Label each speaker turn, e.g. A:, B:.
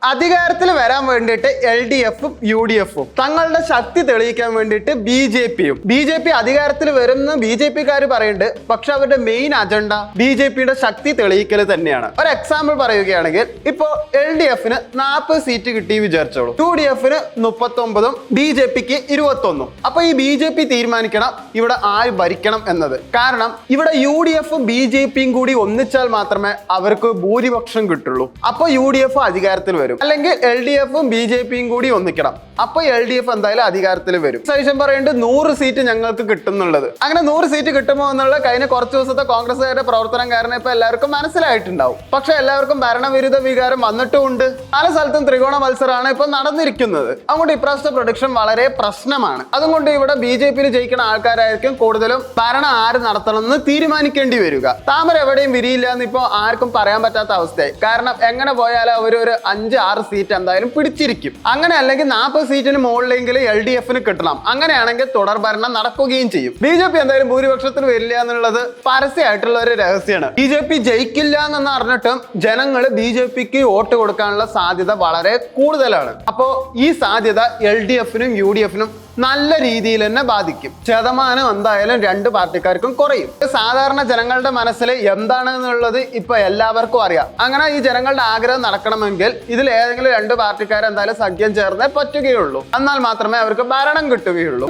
A: അധികാരത്തിൽ വരാൻ വേണ്ടിയിട്ട് LDFും UDFും തങ്ങളുടെ ശക്തി തെളിയിക്കാൻ വേണ്ടിയിട്ട് BJP അധികാരത്തിൽ വരുന്ന BJPക്കാർ പറയുന്നുണ്ട്. പക്ഷെ അവരുടെ മെയിൻ അജണ്ട BJPയുടെ ശക്തി തെളിയിക്കൽ തന്നെയാണ്. ഒരു എക്സാമ്പിൾ പറയുകയാണെങ്കിൽ ഇപ്പോ LDFന് 40 സീറ്റ് കിട്ടി വിചാരിച്ചോളൂ, UDFന് 39ഉം BJPക്ക് 21ഉം. അപ്പൊ ഈ BJP തീരുമാനിക്കണം ഇവിടെ ആര് ഭരിക്കണം എന്നത്. കാരണം ഇവിടെ UDFും BJPയും കൂടി ഒന്നിച്ചാൽ മാത്രമേ അവർക്ക് ഭൂരിപക്ഷം കിട്ടുള്ളൂ. അപ്പൊ UDF അധികാരത്തിൽ വരും. അല്ലെങ്കിൽ LDFും BJPയും കൂടി ഒന്നിക്കണം. അപ്പൊ LDF എന്തായാലും അധികാരത്തിൽ വരും. സജഷൻ പറയുന്നുണ്ട് 100 സീറ്റ് ഞങ്ങൾക്ക് കിട്ടുന്നുള്ളത്. അങ്ങനെ 100 സീറ്റ് കിട്ടുമോ എന്നുള്ള കഴിഞ്ഞ കുറച്ച് ദിവസത്തെ കോൺഗ്രസ്സുകാരുടെ പ്രവർത്തനം കാരണം ഇപ്പൊ എല്ലാവർക്കും മനസ്സിലായിട്ടുണ്ടാവും. പക്ഷെ എല്ലാവർക്കും ഭരണവിരുദ്ധ വികാരം വന്നിട്ടുമുണ്ട്. പല സ്ഥലത്തും ത്രികോണ മത്സരമാണ് ഇപ്പൊ നടന്നിരിക്കുന്നത്. അതുകൊണ്ട് ഇപ്രാവശ്യത്തെ പ്രൊഡിക്ഷൻ വളരെ പ്രശ്നമാണ്. അതുകൊണ്ട് ഇവിടെ BJPയിൽ ജയിക്കുന്ന ആൾക്കാരായിരിക്കും കൂടുതലും ഭരണം ആര് നടത്തണം എന്ന് തീരുമാനിക്കേണ്ടി വരിക. താമര എവിടെയും വിരിയില്ല എന്ന് ഇപ്പൊ ആർക്കും പറയാൻ പറ്റാത്ത അവസ്ഥയായി. കാരണം എങ്ങനെ പോയാലും അവരൊരു 5-6 സീറ്റ് എന്തായാലും പിടിച്ചിരിക്കും. അങ്ങനെ അല്ലെങ്കിൽ 40 സീറ്റിന് മുകളിലെങ്കിൽ LDFന് കിട്ടണം. അങ്ങനെയാണെങ്കിൽ തുടർ ഭരണം നടക്കുകയും ചെയ്യും. BJP എന്തായാലും ഭൂരിപക്ഷത്തിന് വരില്ല എന്നുള്ളത് പരസ്യമായിട്ടുള്ള ഒരു രഹസ്യമാണ്. BJP ജയിക്കില്ല എന്ന് അറിഞ്ഞിട്ടും ജനങ്ങൾ BJPക്ക് വോട്ട് കൊടുക്കാനുള്ള സാധ്യത വളരെ കൂടുതലാണ്. അപ്പോ ഈ സാധ്യത LDFനും UDFനും നല്ല രീതിയിൽ തന്നെ ബാധിക്കും. ശതമാനം എന്തായാലും രണ്ട് പാർട്ടിക്കാർക്കും കുറയും. സാധാരണ ജനങ്ങളുടെ മനസ്സിൽ എന്താണെന്നുള്ളത് ഇപ്പൊ എല്ലാവർക്കും അറിയാം. അങ്ങനെ ഈ ജനങ്ങളുടെ ആഗ്രഹം നടക്കണമെങ്കിൽ ഇതിൽ ഏതെങ്കിലും രണ്ട് പാർട്ടിക്കാർ എന്തായാലും സഖ്യം ചേർന്നേ പറ്റുകയുള്ളൂ. എന്നാൽ മാത്രമേ അവർക്ക് ഭരണം കിട്ടുകയുള്ളൂ.